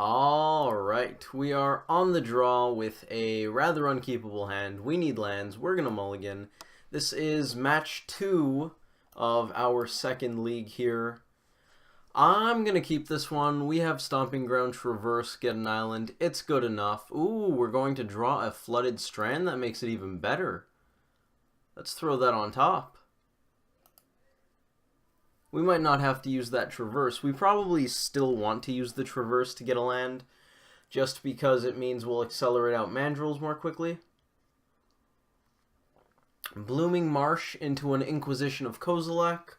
Alright, we are on the draw with a rather unkeepable hand. We need lands. We're going to mulligan. This is match 2 of our second league here. I'm going to keep this one. We have Stomping Ground, Traverse, get an island. It's good enough. Ooh, we're going to draw a Flooded Strand. That makes it even better. Let's throw that on top. We might not have to use that Traverse. We probably still want to use the Traverse to get a land, just because it means we'll accelerate out Mandrills more quickly. Blooming Marsh into an Inquisition of Kozilek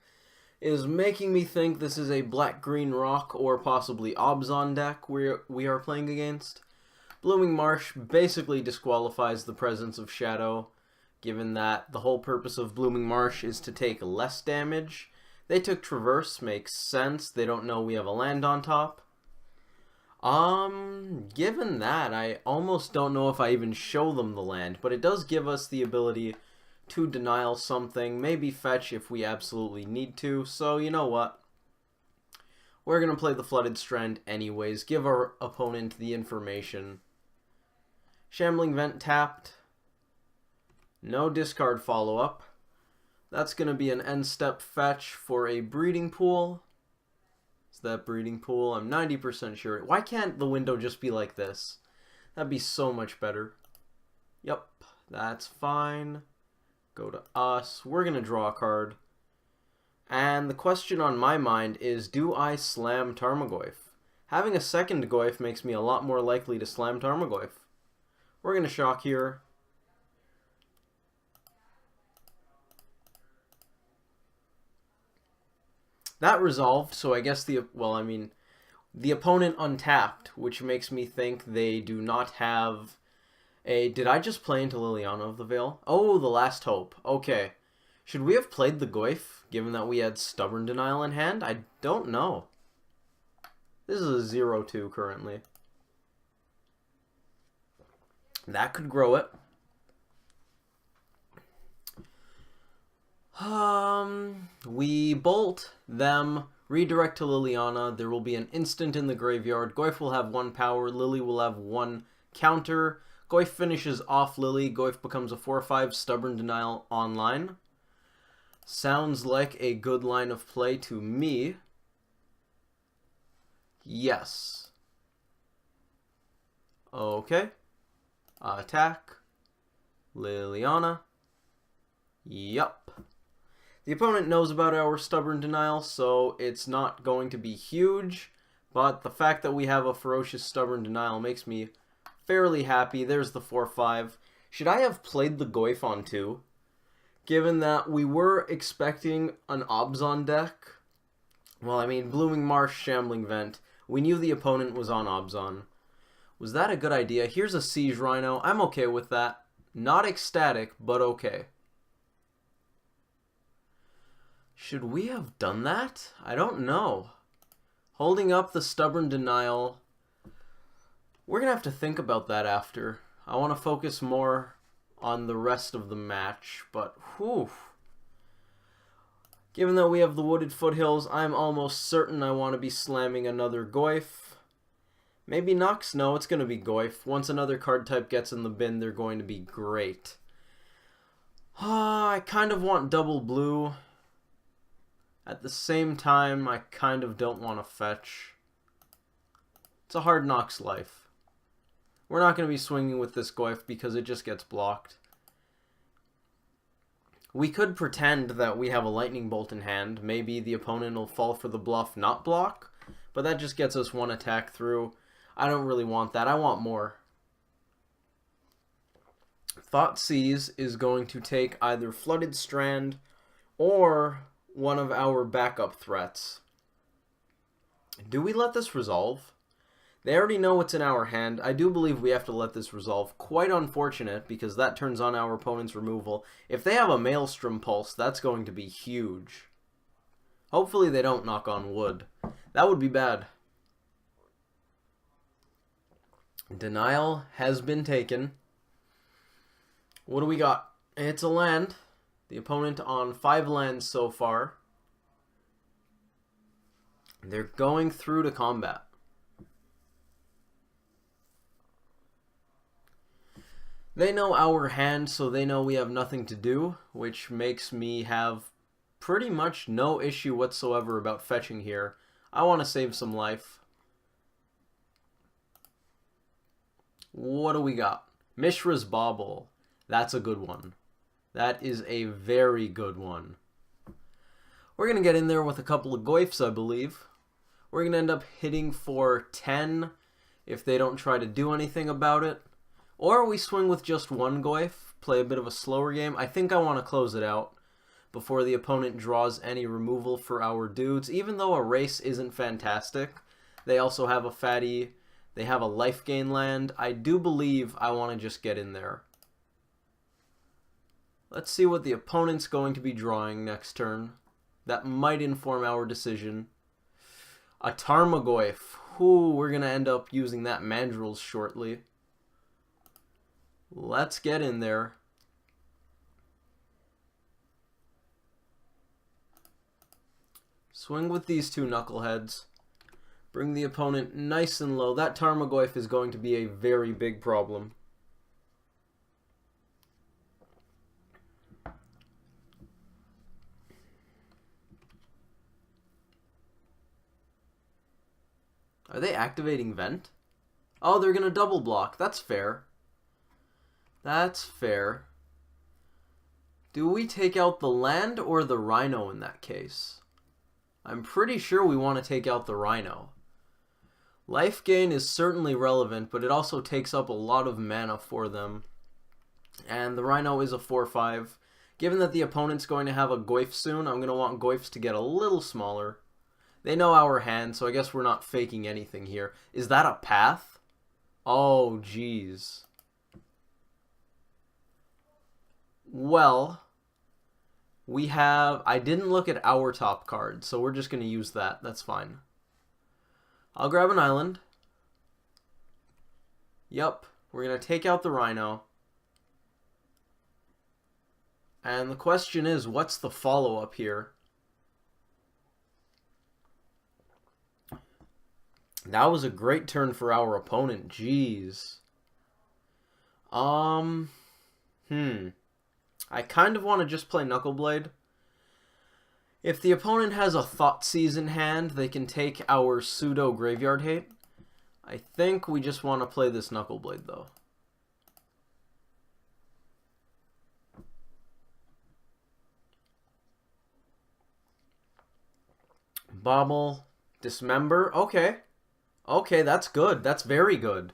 is making me think this is a black-green rock or possibly Abzan deck we are playing against. Blooming Marsh basically disqualifies the presence of Shadow, given that the whole purpose of Blooming Marsh is to take less damage. They took Traverse, makes sense. They don't know we have a land on top. Given that, I almost don't know if I even show them the land, but it does give us the ability to denial something, maybe fetch if we absolutely need to. So, you know what? We're going to play the Flooded Strand anyways, give our opponent the information. Shambling Vent tapped. No discard follow-up. That's going to be an end step fetch for a Breeding Pool. Is that Breeding Pool? I'm 90% sure. Why can't the window just be like this? That'd be so much better. Yep, that's fine. Go to us. We're going to draw a card. And the question on my mind is, do I slam Tarmogoyf? Having a second Goyf makes me a lot more likely to slam Tarmogoyf. We're going to shock here. That resolved, so I guess the opponent untapped, which makes me think they do not have a... Did I just play into Liliana of the Veil? Oh, the Last Hope. Okay. Should we have played the Goyf, given that we had Stubborn Denial in hand? I don't know. This is a 0-2 currently. That could grow it. We bolt them, redirect to Liliana. There will be an instant in the graveyard. Goyf will have 1 power. Lily will have 1 counter. Goyf finishes off Lily. Goyf becomes a 4/5 Stubborn Denial online. Sounds like a good line of play to me. Yes. Okay. Attack. Liliana. Yup. The opponent knows about our Stubborn Denial, so it's not going to be huge, but the fact that we have a Ferocious Stubborn Denial makes me fairly happy. There's the 4/5. Should I have played the Goyf on 2? Given that we were expecting an Abzan deck. Well, I mean, Blooming Marsh, Shambling Vent. We knew the opponent was on Abzan. Was that a good idea? Here's a Siege Rhino. I'm okay with that. Not ecstatic, but okay. Should we have done that? I don't know. Holding up the Stubborn Denial. We're going to have to think about that after. I want to focus more on the rest of the match, but whew. Given that we have the Wooded Foothills, I'm almost certain I want to be slamming another Goyf. Maybe Nox? No, it's going to be Goyf. Once another card type gets in the bin, they're going to be great. I kind of want double blue. At the same time, I kind of don't want to fetch. It's a Hard Knocks life. We're not going to be swinging with this Goyf because it just gets blocked. We could pretend that we have a Lightning Bolt in hand. Maybe the opponent will fall for the bluff, not block. But that just gets us 1 attack through. I don't really want that. I want more. Thoughtseize is going to take either Flooded Strand or one of our backup threats. Do we let this resolve? They already know what's in our hand. I do believe we have to let this resolve. Quite unfortunate, because that turns on our opponent's removal. If they have a Maelstrom Pulse, that's going to be huge. Hopefully they don't knock on wood. That would be bad. Denial has been taken. What do we got? It's a land. The opponent on 5 lands so far. They're going through to combat. They know our hand, so they know we have nothing to do, which makes me have pretty much no issue whatsoever about fetching here. I want to save some life. What do we got? Mishra's Bauble. That's a good one. That is a very good one. We're going to get in there with a couple of goifs, I believe. We're going to end up hitting for 10 if they don't try to do anything about it. Or we swing with just one goif, play a bit of a slower game. I think I want to close it out before the opponent draws any removal for our dudes. Even though a race isn't fantastic, they also have a fatty, they have a life gain land. I do believe I want to just get in there. Let's see what the opponent's going to be drawing next turn. That might inform our decision. A Tarmogoyf. Ooh, we're going to end up using that Mandrills shortly. Let's get in there. Swing with these two knuckleheads. Bring the opponent nice and low. That Tarmogoyf is going to be a very big problem. Are they activating Vent? Oh, they're going to double block. That's fair. That's fair. Do we take out the land or the Rhino in that case? I'm pretty sure we want to take out the Rhino. Life gain is certainly relevant, but it also takes up a lot of mana for them. And the Rhino is a 4/5. Given that the opponent's going to have a goif soon, I'm going to want goifs to get a little smaller. They know our hand, so I guess we're not faking anything here. Is that a path? Oh, jeez. Well, we have... I didn't look at our top card, so we're just going to use that. That's fine. I'll grab an island. Yep, we're going to take out the Rhino. And the question is, what's the follow-up here? That was a great turn for our opponent. Jeez. I kind of want to just play Knuckleblade. If the opponent has a Thoughtseize in hand, they can take our pseudo Graveyard Hate. I think we just want to play this Knuckleblade, though. Bauble. Dismember. Okay. Okay, that's good. That's very good.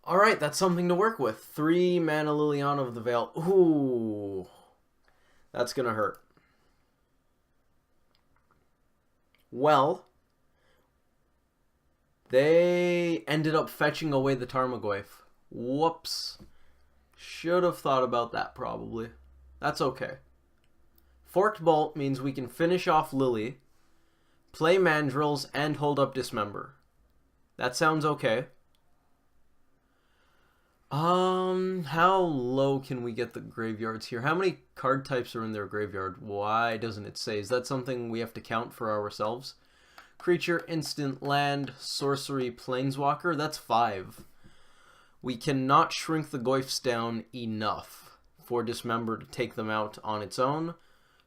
Alright, that's something to work with. 3 mana Liliana of the Veil. Ooh. That's going to hurt. Well, they ended up fetching away the Tarmogoyf. Whoops. Should have thought about that, probably. That's okay. Forked Bolt means we can finish off Lily, play Mandrills, and hold up Dismember. That sounds okay. How low can we get the graveyards here? How many card types are in their graveyard? Why doesn't it say? Is that something we have to count for ourselves? Creature, instant, land, sorcery, planeswalker. That's 5. We cannot shrink the goifs down enough for Dismember to take them out on its own.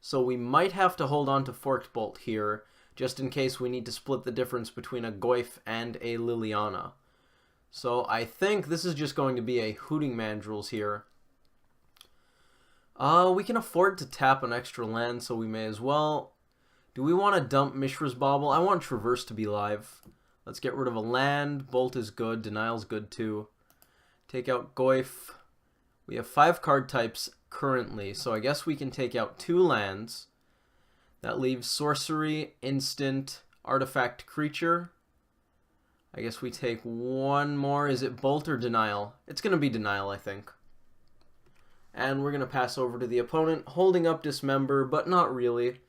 So we might have to hold on to Forked Bolt here, just in case we need to split the difference between a goif and a Liliana. So I think this is just going to be a Hooting Mandrills here. We can afford to tap an extra land, so we may as well. Do we want to dump Mishra's Bauble? I want Traverse to be live. Let's get rid of a land. Bolt is good. Denial's good too. Take out Goif. We have 5 card types currently, so I guess we can take out 2 lands. That leaves Sorcery, Instant, Artifact, Creature. I guess we take one more. Is it Bolt or Denial? It's going to be Denial, I think. And we're going to pass over to the opponent, holding up Dismember, but not really.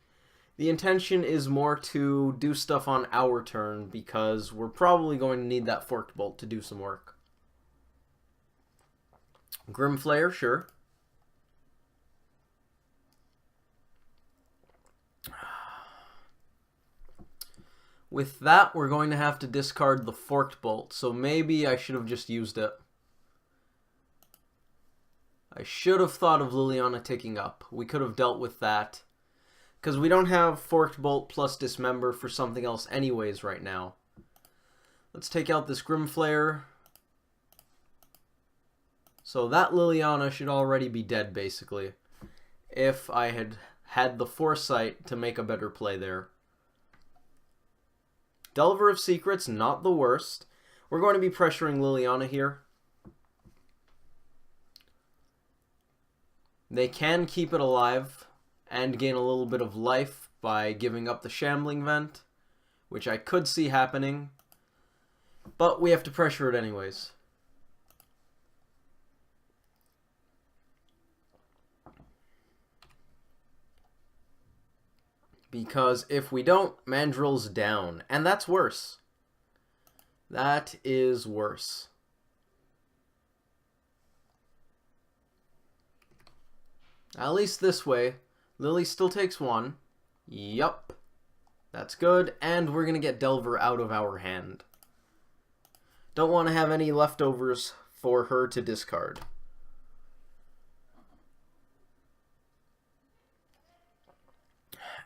The intention is more to do stuff on our turn, because we're probably going to need that Forked Bolt to do some work. Grimflayer, sure. With that, we're going to have to discard the Forked Bolt, so maybe I should have just used it. I should have thought of Liliana ticking up. We could have dealt with that. Because we don't have Forked Bolt plus Dismember for something else anyways right now. Let's take out this Grimflayer. So that Liliana should already be dead, basically. If I had had the foresight to make a better play there. Delver of Secrets, not the worst. We're going to be pressuring Liliana here. They can keep it alive and gain a little bit of life by giving up the Shambling Vent, which I could see happening, but we have to pressure it anyways. Because if we don't, Mandrill's down, and that's worse. That is worse. At least this way, Lily still takes one. Yup. That's good, and we're going to get Delver out of our hand. Don't want to have any leftovers for her to discard.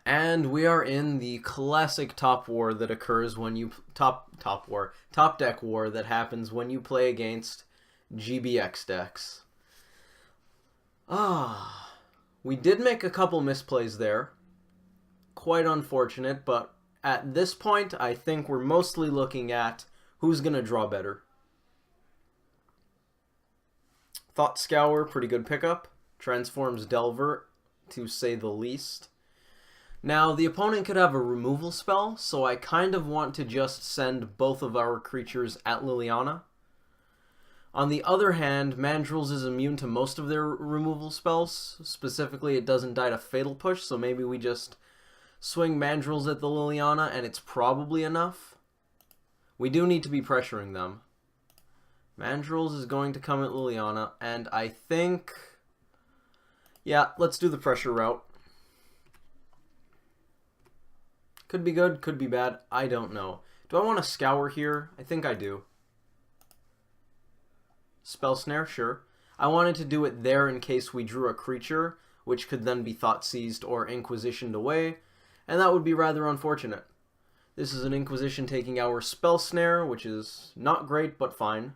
And we are in the classic top war that occurs when you... Top deck war that happens when you play against GBX decks. We did make a couple misplays there. Quite unfortunate, but at this point, I think we're mostly looking at who's going to draw better. Thought Scour, pretty good pickup. Transforms Delver, to say the least. Now, the opponent could have a removal spell, so I kind of want to just send both of our creatures at Liliana. On the other hand, Mandrills is immune to most of their removal spells. Specifically, it doesn't die to Fatal Push, so maybe we just swing Mandrills at the Liliana, and it's probably enough. We do need to be pressuring them. Mandrills is going to come at Liliana, and I think... Yeah, let's do the pressure route. Could be good, could be bad, I don't know. Do I want to Scour here? I think I do. Spell Snare, sure. I wanted to do it there in case we drew a creature, which could then be Thought Seized or Inquisitioned away, and that would be rather unfortunate. This is an Inquisition taking our Spell Snare, which is not great, but fine.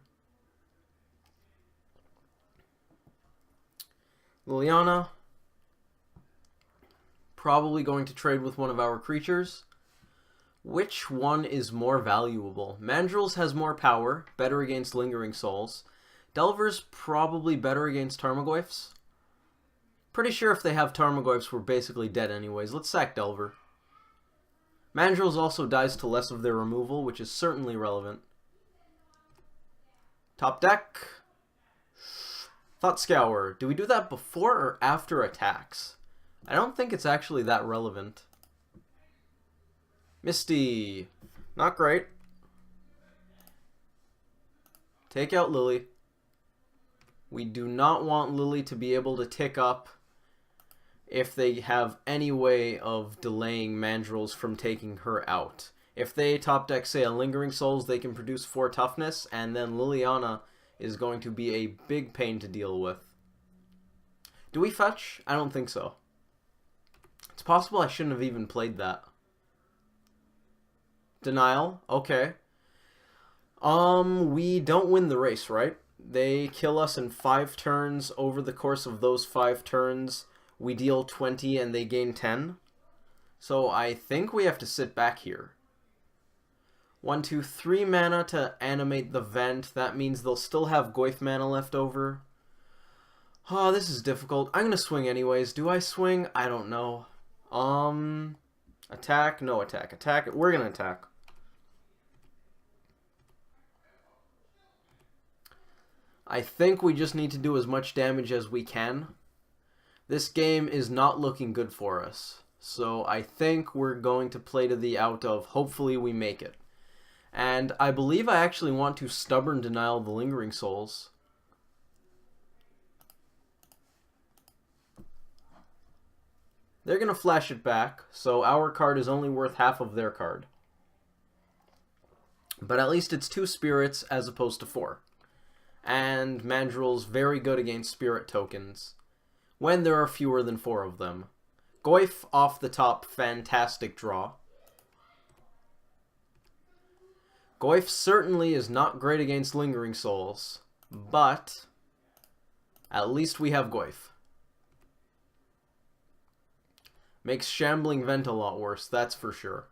Liliana. Probably going to trade with one of our creatures. Which one is more valuable? Mandrills has more power, better against Lingering Souls. Delver's probably better against Tarmogoyfs. Pretty sure if they have Tarmogoyfs, we're basically dead anyways. Let's sack Delver. Mandrills also dies to less of their removal, which is certainly relevant. Top deck. Thought Scour. Do we do that before or after attacks? I don't think it's actually that relevant. Misty. Not great. Take out Lily. We do not want Lily to be able to tick up if they have any way of delaying Mandrills from taking her out. If they top deck, say, a Lingering Souls, they can produce 4 toughness, and then Liliana is going to be a big pain to deal with. Do we fetch? I don't think so. It's possible I shouldn't have even played that. Denial, okay. We don't win the race, right? They kill us in 5 turns. Over the course of those 5 turns, we deal 20 and they gain 10. So I think we have to sit back here. 1, 2, 3 mana to animate the vent. That means they'll still have Goyf mana left over. Oh, this is difficult. I'm going to swing anyways. Do I swing? I don't know. Attack? No attack. Attack? We're going to attack. I think we just need to do as much damage as we can. This game is not looking good for us. So I think we're going to play to the out of hopefully we make it. And I believe I actually want to Stubborn Denial the Lingering Souls. They're going to flash it back, so our card is only worth half of their card. But at least it's 2 spirits as opposed to 4. And Mandrill's very good against spirit tokens when there are fewer than 4 of them. Goyf off the top, fantastic draw. Goyf certainly is not great against Lingering Souls, but at least we have Goyf. Makes Shambling Vent a lot worse, that's for sure.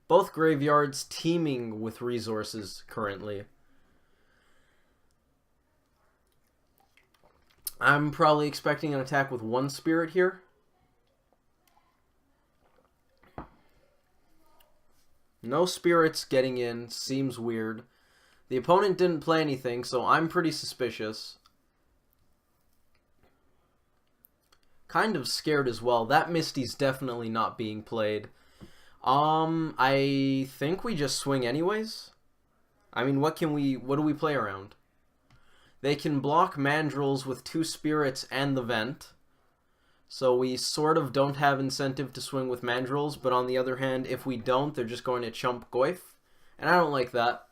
Both graveyards teeming with resources currently. I'm probably expecting an attack with 1 spirit here. No spirits getting in seems weird. The opponent didn't play anything, so I'm pretty suspicious. Kind of scared as well. That Misty's definitely not being played. I think we just swing anyways. I mean, what do we play around? They can block Mandrills with 2 spirits and the Vent. So we sort of don't have incentive to swing with Mandrills, but on the other hand, if we don't, they're just going to chump Goyf. And I don't like that.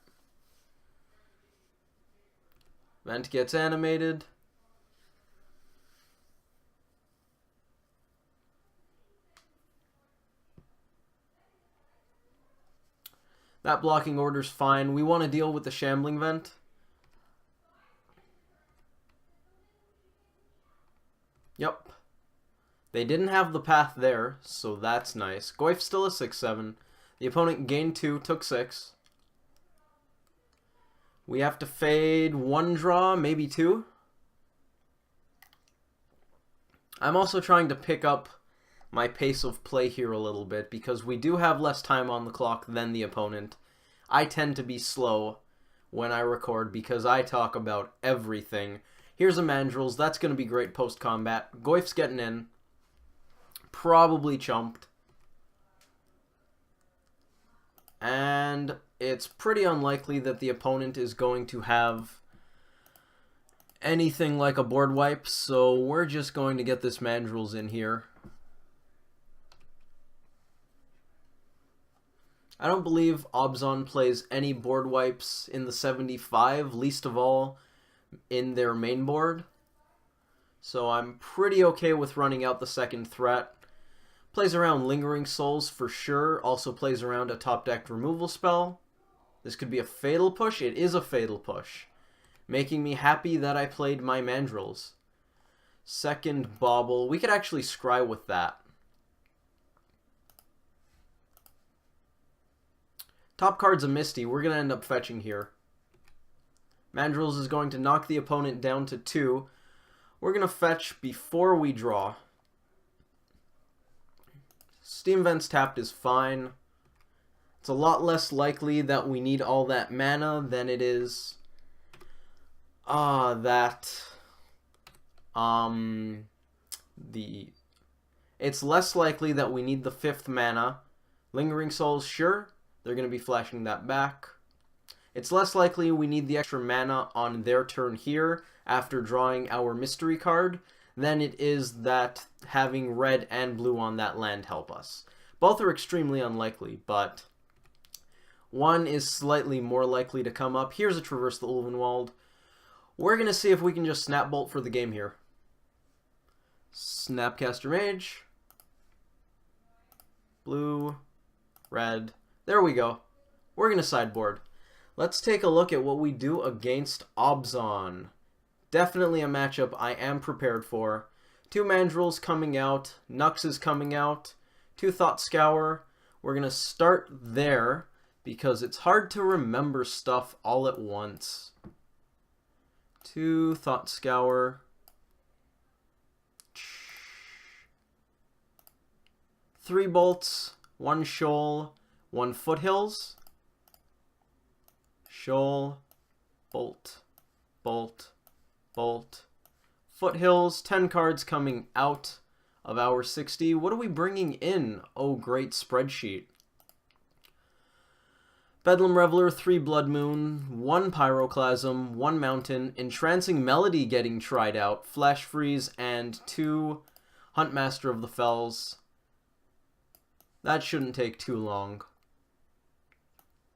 Vent gets animated. That blocking order's fine. We want to deal with the Shambling Vent. Yep. They didn't have the path there, so that's nice. Goyf's still a 6/7. The opponent gained 2, took 6. We have to fade 1 draw, maybe 2. I'm also trying to pick up my pace of play here a little bit because we do have less time on the clock than the opponent. I tend to be slow when I record because I talk about everything. Here's a Mandrills. That's going to be great post-combat. Goyf's getting in. Probably chumped. And it's pretty unlikely that the opponent is going to have anything like a board wipe, so we're just going to get this Mandrills in here. I don't believe Abzan plays any board wipes in the 75, least of all in their main board. So I'm pretty okay with running out the second threat. Plays around Lingering Souls for sure. Also plays around a top-decked removal spell. This could be a fatal push. It is a fatal push. Making me happy that I played my Mandrills. Second Bauble. We could actually scry with that. Top card's a Misty. We're going to end up fetching here. Mandrills is going to knock the opponent down to 2. We're going to fetch before we draw. Steam Vents tapped is fine. It's a lot less likely that we need all that mana than it is it's less likely that we need the 5th mana. Lingering Souls, sure, they're going to be flashing that back. It's less likely we need the extra mana on their turn here after drawing our mystery card than it is that having red and blue on that land help us. Both are extremely unlikely, but one is slightly more likely to come up. Here's a Traverse the Ulvenwald. We're going to see if we can just Snap Bolt for the game here. Snapcaster Mage. Blue. Red. There we go. We're going to sideboard. Let's take a look at what we do against Abzan. Definitely a matchup I am prepared for. 2 Mandrills coming out. Nux is coming out. 2 Thought Scour. We're going to start there because it's hard to remember stuff all at once. 2 Thought Scour. 3 Bolts. 1 Shoal. 1 Foothills. Shoal. Bolt. Bolt. Bolt. Foothills. 10 cards coming out of our 60. What are we bringing in? Oh, great spreadsheet. Bedlam Reveler, 3 Blood Moon, 1 Pyroclasm, 1 Mountain, Entrancing Melody getting tried out, Flash Freeze, and 2 Huntmaster of the Fells. That shouldn't take too long,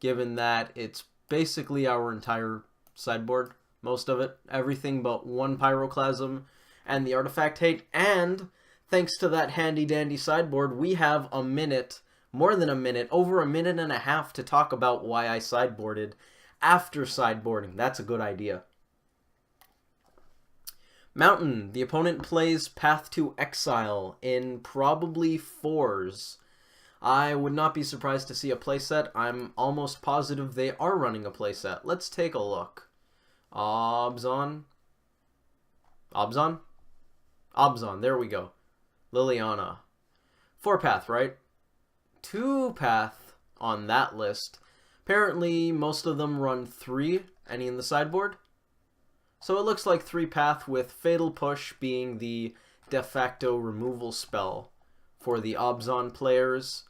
given that it's basically our entire sideboard. Most of it. Everything but one Pyroclasm and the Artifact Hate. And thanks to that handy-dandy sideboard, we have a minute, more than a minute, over a minute and a half to talk about why I sideboarded after sideboarding. That's a good idea. Mountain. The opponent plays Path to Exile in probably 4s. I would not be surprised to see a playset. I'm almost positive they are running a playset. Let's take a look. Abzan, there we go. Liliana. 4-path, right? 2-path on that list. Apparently, most of them run 3. Any in the sideboard? So it looks like 3-path with Fatal Push being the de facto removal spell for the Abzan players.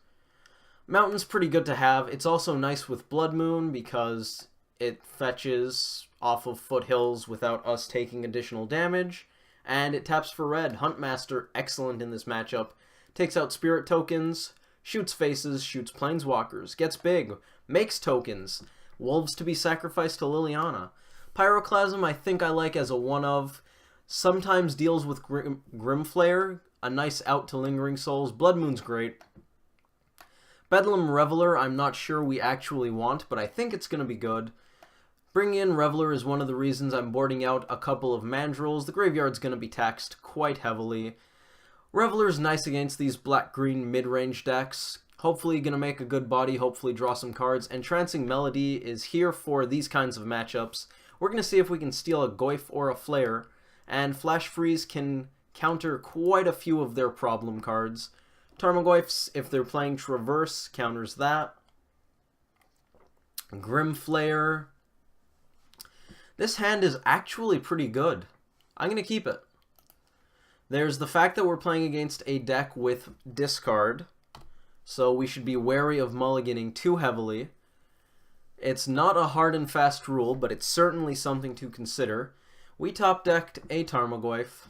Mountain's pretty good to have. It's also nice with Blood Moon because it fetches off of foothills without us taking additional damage. And it taps for red. Huntmaster, excellent in this matchup. Takes out spirit tokens, shoots faces, shoots planeswalkers, gets big, makes tokens. Wolves to be sacrificed to Liliana. Pyroclasm I think I like as a one-of. Sometimes deals with Grimflayer. A nice out to Lingering Souls. Blood Moon's great. Bedlam Reveler I'm not sure we actually want, but I think it's going to be good. Bringing in Reveler is one of the reasons I'm boarding out a couple of Mandrills. The graveyard's going to be taxed quite heavily. Reveler's nice against these black-green mid-range decks. Hopefully going to make a good body, hopefully draw some cards. Entrancing Melody is here for these kinds of matchups. We're going to see if we can steal a Goyf or a Flare, and Flash Freeze can counter quite a few of their problem cards. Tarmogoyfs, if they're playing Traverse, counters that. Grimflayer. This hand is actually pretty good. I'm going to keep it. There's the fact that we're playing against a deck with discard, so we should be wary of mulliganing too heavily. It's not a hard and fast rule, but it's certainly something to consider. We top-decked a Tarmogoyf.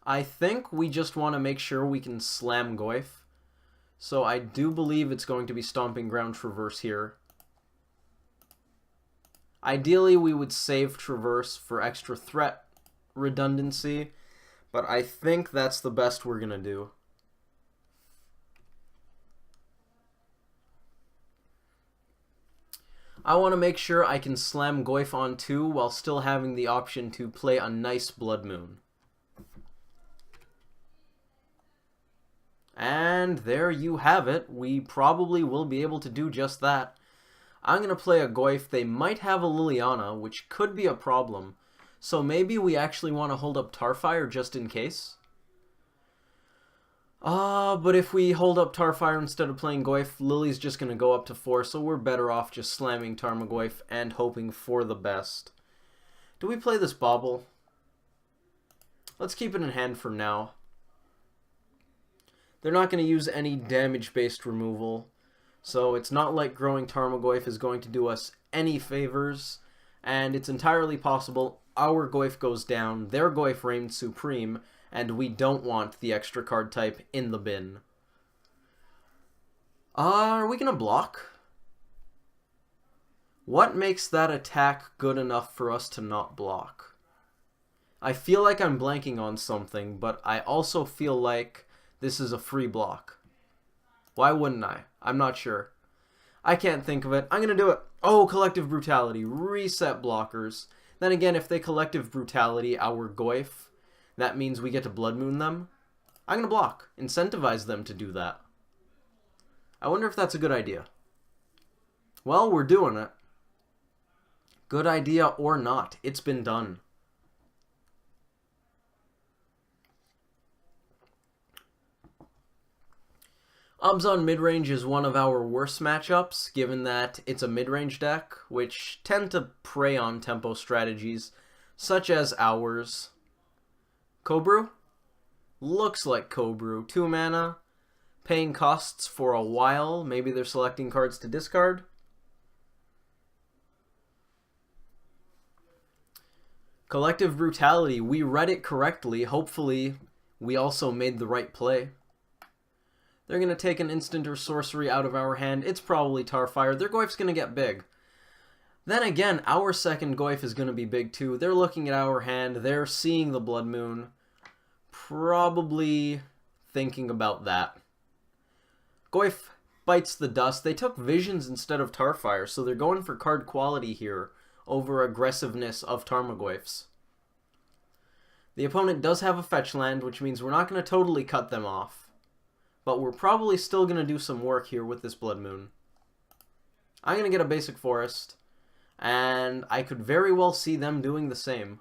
I think we just want to make sure we can slam Goyf. So I do believe it's going to be Stomping Ground Traverse here. Ideally, we would save Traverse for extra threat redundancy, but I think that's the best we're going to do. I want to make sure I can slam Goyf on 2 while still having the option to play a nice Blood Moon. And there you have it. We probably will be able to do just that. I'm going to play a Goyf. They might have a Liliana, which could be a problem. So maybe we actually want to hold up Tarfire just in case. But if we hold up Tarfire instead of playing Goyf, Lily's just going to go up to 4, so we're better off just slamming Tarmogoyf and hoping for the best. Do we play this Bauble? Let's keep it in hand for now. They're not going to use any damage-based removal, so it's not like growing Tarmogoyf is going to do us any favors, and it's entirely possible our Goyf goes down, their Goyf reigns supreme, and we don't want the extra card type in the bin. Are we going to block? What makes that attack good enough for us to not block? I feel like I'm blanking on something, but I also feel like this is a free block. Why wouldn't I? I'm not sure. I can't think of it. I'm going to do it. Oh, Collective Brutality. Reset blockers. Then again, if they Collective Brutality our Goyf, that means we get to Blood Moon them. I'm going to block. Incentivize them to do that. I wonder if that's a good idea. Well, we're doing it. Good idea or not, it's been done. Abzan Midrange is one of our worst matchups, given that it's a midrange deck, which tend to prey on tempo strategies, such as ours. Cobrew? Looks like Cobrew. 2 mana, paying costs for a while. Maybe they're selecting cards to discard. Collective Brutality. We read it correctly. Hopefully, we also made the right play. They're going to take an instant or sorcery out of our hand. It's probably Tarfire. Their Goyf's going to get big. Then again, our second Goyf is going to be big too. They're looking at our hand. They're seeing the Blood Moon. Probably thinking about that. Goyf bites the dust. They took Visions instead of Tarfire, so they're going for card quality here over aggressiveness of Tarmogoyfs. The opponent does have a fetch land, which means we're not going to totally cut them off. But we're probably still going to do some work here with this Blood Moon. I'm going to get a basic forest, and I could very well see them doing the same.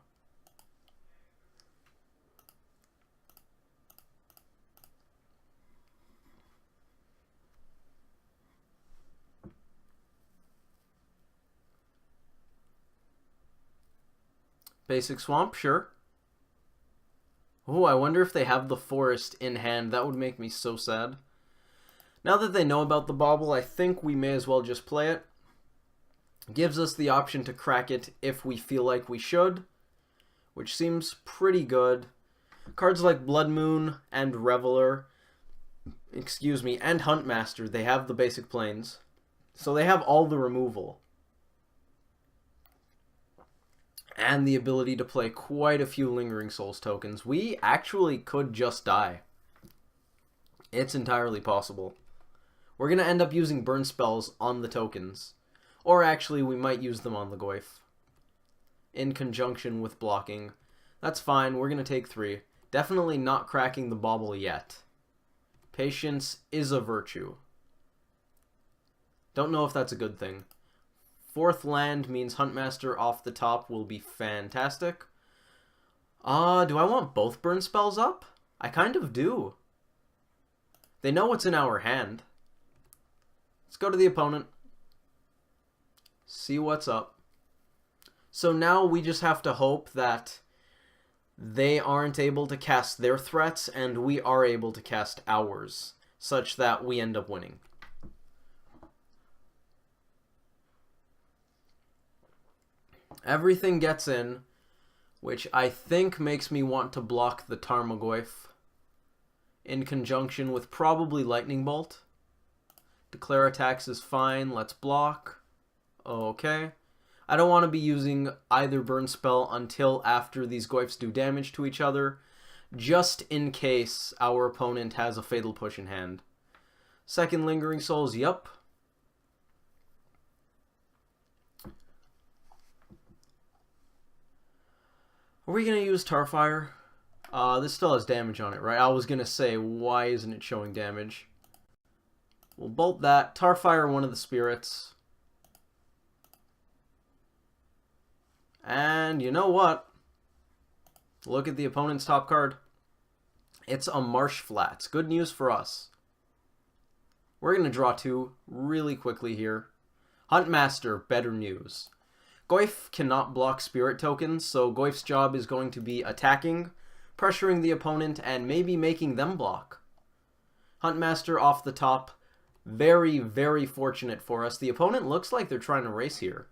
Basic swamp, sure. Oh, I wonder if they have the forest in hand. That would make me so sad. Now that they know about the bauble, I think we may as well just play it. Gives us the option to crack it if we feel like we should, which seems pretty good. Cards like Blood Moon and Reveler, and Huntmaster, they have the basic planes. So they have all the removal. And the ability to play quite a few Lingering Souls tokens. We actually could just die. It's entirely possible. We're going to end up using burn spells on the tokens. Or actually, we might use them on the Goyf. In conjunction with blocking. That's fine, we're going to take 3. Definitely not cracking the bauble yet. Patience is a virtue. Don't know if that's a good thing. 4th land means Huntmaster off the top will be fantastic. Do I want both burn spells up? I kind of do. They know what's in our hand. Let's go to the opponent. See what's up. So now we just have to hope that they aren't able to cast their threats and we are able to cast ours, such that we end up winning. Everything gets in, which I think makes me want to block the Tarmogoyf in conjunction with probably Lightning Bolt. Declare attacks is fine. Let's block. Okay. I don't want to be using either burn spell until after these Goyfs do damage to each other, just in case our opponent has a Fatal Push in hand. Second Lingering Souls, yup. Are we going to use Tarfire? This still has damage on it, right? I was going to say, why isn't it showing damage? We'll bolt that. Tarfire, one of the spirits. And you know what? Look at the opponent's top card. It's a Marsh Flats. Good news for us. We're going to draw 2 really quickly here. Huntmaster, better news. Goyf cannot block spirit tokens, so Goyf's job is going to be attacking, pressuring the opponent, and maybe making them block. Huntmaster off the top. Very, very fortunate for us. The opponent looks like they're trying to race here.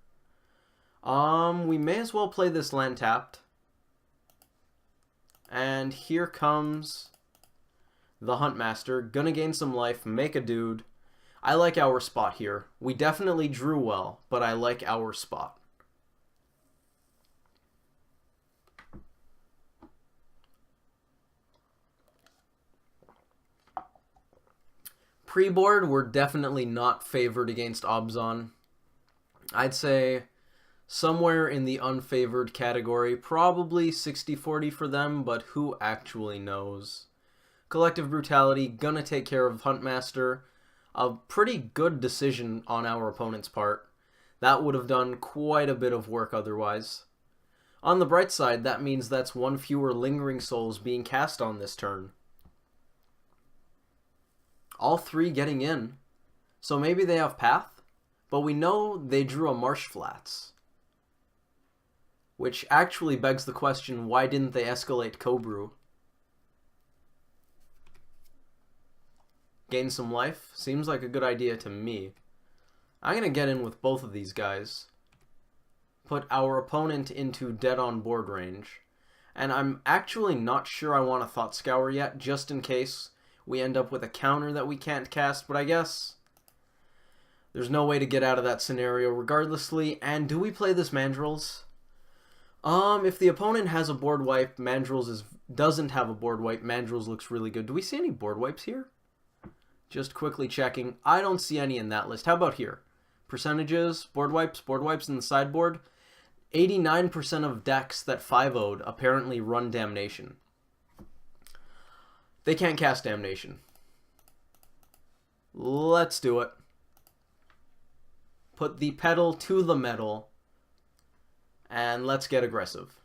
We may as well play this land tapped. And here comes the Huntmaster. Gonna gain some life, make a dude. I like our spot here. We definitely drew well, but I like our spot. Pre-board, we're definitely not favored against Abzan. I'd say somewhere in the unfavored category, probably 60-40 for them, but who actually knows? Collective Brutality, gonna take care of Huntmaster. A pretty good decision on our opponent's part. That would have done quite a bit of work otherwise. On the bright side, that means that's 1 fewer Lingering Souls being cast on this turn. All 3 getting in. So maybe they have Path, but we know they drew a Marsh Flats. Which actually begs the question, why didn't they escalate Cobrew? Gain some life? Seems like a good idea to me. I'm going to get in with both of these guys. Put our opponent into dead on board range. And I'm actually not sure I want a Thought Scour yet, just in case we end up with a counter that we can't cast, but I guess there's no way to get out of that scenario regardlessly. And do we play this Mandrills? If the opponent has a board wipe, Mandrills doesn't have a board wipe. Mandrills looks really good. Do we see any board wipes here? Just quickly checking. I don't see any in that list. How about here? Percentages, board wipes in the sideboard. 89% of decks that 5-0'd apparently run Damnation. They can't cast Damnation. Let's do it. Put the pedal to the metal. And let's get aggressive.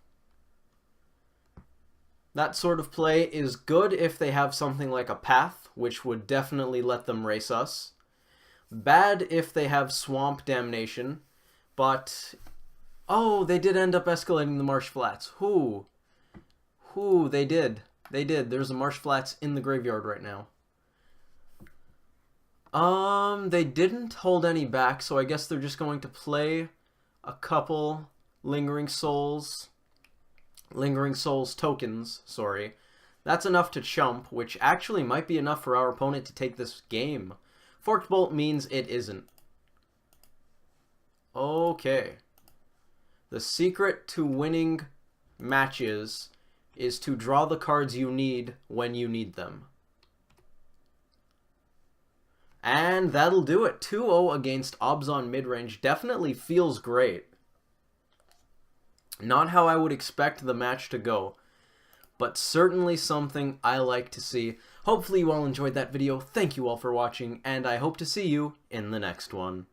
That sort of play is good if they have something like a Path, which would definitely let them race us. Bad if they have Swamp Damnation, but... oh, they did end up escalating the Marsh Flats. Who, they did. They did. There's a Marsh Flats in the graveyard right now. They didn't hold any back, so I guess they're just going to play a couple Lingering Souls tokens, sorry. That's enough to chump, which actually might be enough for our opponent to take this game. Forked Bolt means it isn't. Okay. The secret to winning matches is to draw the cards you need when you need them. And that'll do it. 2-0 against Abzan Midrange definitely feels great. Not how I would expect the match to go, but certainly something I like to see. Hopefully you all enjoyed that video. Thank you all for watching, and I hope to see you in the next one.